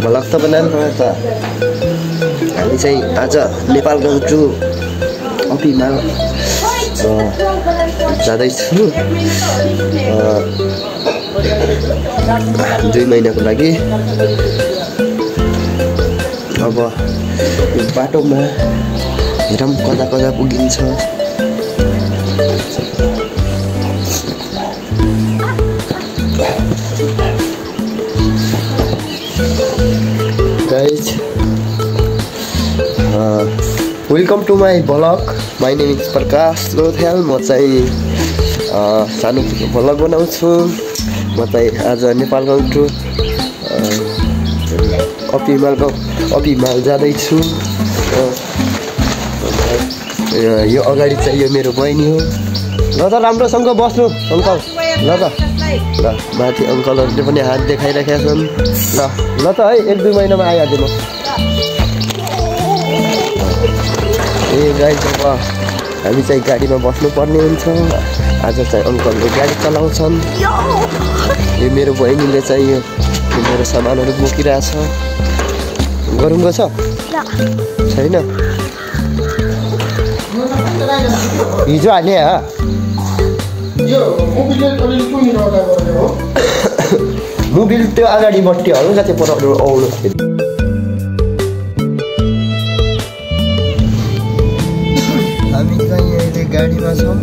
Vlog त बनाउनु पर्यो त। हामी चाहिँ आज नेपालगञ्ज टु अपिमाल जाँदैछु 2 महिनाको लागि। अब यो बाटोमा हेरौँ कता कता पुगिन्छ। Guys, welcome to my vlog. My name is Prakash Lothel. म चाहिँ सानो भ्लग बनाउँछु। म चाहिँ आज नेपालगञ्ज टु अपिमाल जाँदैछु। यो अगाडि चाहिँ यो मेरो बहिनी हो। ल त राम्रोसँग बस्नु अङ्कल। ल त ल माथि अङ्कलहरूले पनि हात देखाइराखेका छन्। ल त है 1-2 महिनामा आइहाल्छु म। गाइस अब हामी चाहिँ गाडीमा बस्नुपर्ने हुन्छ। आज चाहिँ अङ्कलले गाडी चलाउँछन्। यो मेरो बहिनीले चाहिँ यो मेरो सामानहरू बोकिरहेछ। गरुङ्गो छ छैन? हिजो हाले मोबिल त्यो अगाडि बट्टी हल्का चाहिँ पर आउनु। हामी चाहिँ अहिले गाडीमा छौँ।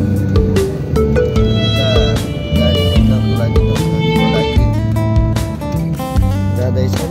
गाडी कुद्नको लागि जाँदैछौँ।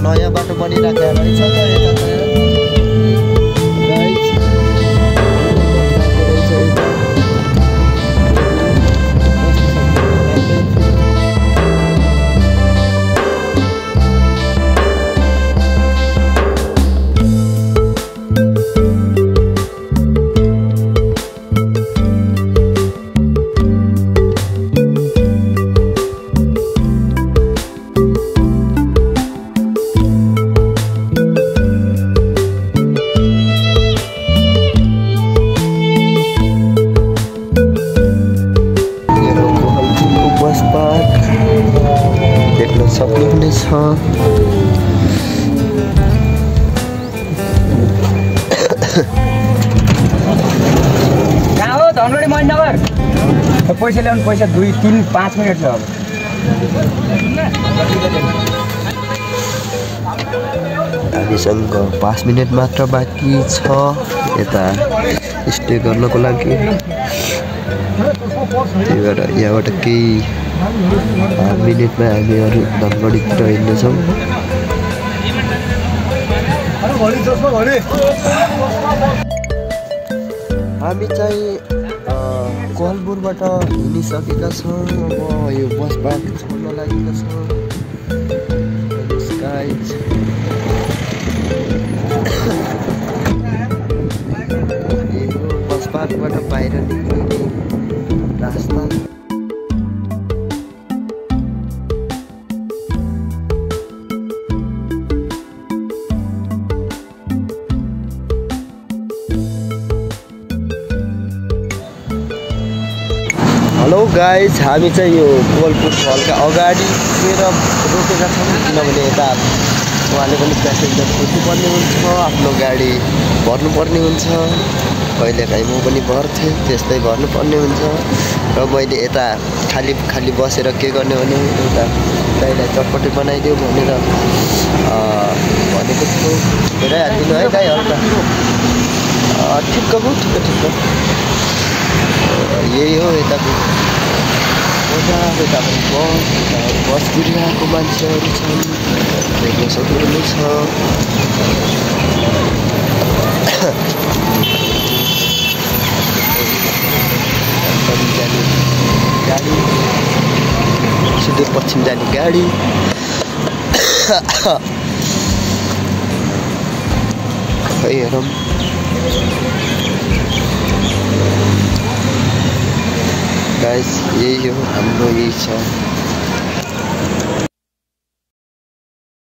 नयाँ बाटो बनिरहेको रहेछ त यता कहाँ हो धनगढी महेन्द्रनगर पैसा ल्याउनु पैसा 2 3 5 मिनट छ अब हामीसँग 5 मिनट मात्र बाँकी छ यता स्टे गर्नको लागि त्यही भएर यहाँबाट केही मिनटमा हामीहरू धनगढीतिर हिँड्नेछौँ हामी चाहिँ कोहलपुरबाट हिँडिसकेका छौँ अब यो बस पार्क छोड्न लागेका छौँ बस पार्कबाट बाहिर निक्लिने रास्ता हेलो गाइज हामी चाहिँ यो कोहलपुर हलका अगाडि गएर रोकेका छौँ किनभने यता उहाँले पनि प्यासेन्जर खोज्नुपर्ने हुन्छ आफ्नो गाडी भर्नुपर्ने हुन्छ कहिलेकाहीँ म पनि भर्थेँ त्यस्तै भर्नुपर्ने हुन्छ र मैले यता खाली बसेर के गर्ने भने एउटा दाइलाई चटपटे बनाइदियो भनेर भनेको छु धेरै हालिदिनु है दाइ हल्का ठिक्कको ठिक्क यही हो यताको यता पनि बस कुरिरहेको मान्छेहरू छन् देख्न सक्नुहुनेछ जाने गाडी सुदूरपश्चिम जाने गाडी खै हेरौँ गाइस यही हो हाम्रो यही छ